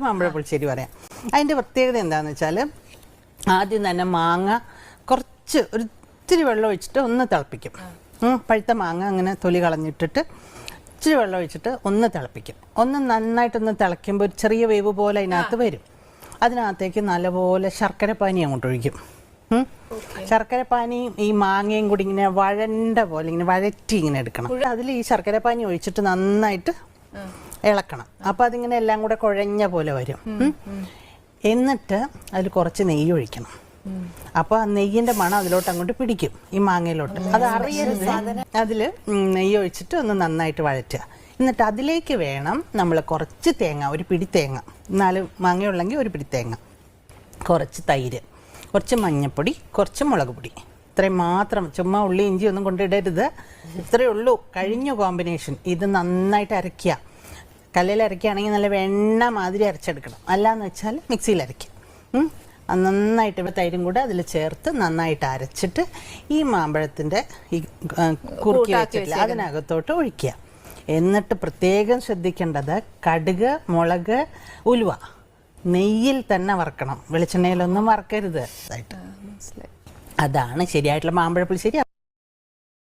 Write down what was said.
മാമ്പഴ പുളിശ്ശേരി പറയാം. അതിൻ്റെ പ്രത്യേകത എന്താണെന്ന് വെച്ചാൽ ആദ്യം തന്നെ മാങ്ങ കുറച്ച് ഒരു ഇത്തിരി വെള്ളം ഒഴിച്ചിട്ട് ഒന്ന് തിളപ്പിക്കും. പഴുത്ത മാങ്ങ അങ്ങനെ തൊലി കളഞ്ഞിട്ടിട്ട് ഇച്ചിരി വെള്ളം ഒഴിച്ചിട്ട് ഒന്ന് തിളപ്പിക്കും. ഒന്ന് നന്നായിട്ടൊന്ന് തിളയ്ക്കുമ്പോൾ ഒരു ചെറിയ വേവ് പോലെ അതിനകത്ത് വരും. അതിനകത്തേക്ക് നല്ലപോലെ ശർക്കരപ്പാനി അങ്ങോട്ട് ഒഴിക്കും. ശർക്കരപ്പാനിയും ഈ മാങ്ങയും കൂടി ഇങ്ങനെ വഴണ്ട പോലെ ഇങ്ങനെ വഴറ്റി ഇങ്ങനെ എടുക്കണം. അതിൽ ഈ ശർക്കരപ്പാനി ഒഴിച്ചിട്ട് നന്നായിട്ട് ഇളക്കണം. അപ്പോൾ അതിങ്ങനെ എല്ലാം കൂടെ കുഴഞ്ഞ പോലെ വരും. എന്നിട്ട് അതിൽ കുറച്ച് നെയ്യ് ഒഴിക്കണം. അപ്പോൾ ആ നെയ്യിൻ്റെ മണം അതിലോട്ട് അങ്ങോട്ട് പിടിക്കും, ഈ മാങ്ങയിലോട്ട്. അത് അറിയരുത്. അതിൽ നെയ്യ് ഒഴിച്ചിട്ട് ഒന്ന് നന്നായിട്ട് വഴറ്റുക. എന്നിട്ട് അതിലേക്ക് വേണം നമ്മൾ കുറച്ച് തേങ്ങ, ഒരു പിടി തേങ്ങ, 4 മാങ്ങയുള്ളെങ്കിൽ ഒരു പിടി തേങ്ങ, കുറച്ച് തൈര്, കുറച്ച് മഞ്ഞൾപ്പൊടി, കുറച്ച് മുളക് പൊടി, ഇത്രയും മാത്രം. ചുമ്മാ ഉള്ളി ഇഞ്ചി ഒന്നും കൊണ്ടിടരുത്. ഇത്രയേ ഉള്ളൂ. കഴിഞ്ഞ കോമ്പിനേഷൻ. ഇത് നന്നായിട്ട് അരയ്ക്കുക. കല്ലിൽ അരയ്ക്കുകയാണെങ്കിൽ നല്ല വെണ്ണ മാതിരി അരച്ചെടുക്കണം. അല്ലാന്ന് വെച്ചാൽ മിക്സിയിൽ അരയ്ക്കുക. നന്നായിട്ട് തൈരും കൂടെ അതിൽ ചേർത്ത് നന്നായിട്ട് അരച്ചിട്ട് ഈ മാമ്പഴത്തിൻ്റെ ഈ കുറുക്കി വെച്ചിട്ടില്ല അതിനകത്തോട്ട് ഒഴിക്കുക. എന്നിട്ട് പ്രത്യേകം ശ്രദ്ധിക്കേണ്ടത് കടുക്, മുളക്, ഉലുവ നെയ്യിൽ തന്നെ വറക്കണം. വെളിച്ചെണ്ണയിലൊന്നും വറക്കരുത്. അതാണ് ശരിയായിട്ടുള്ള മാമ്പഴ പുളിശ്ശേരി.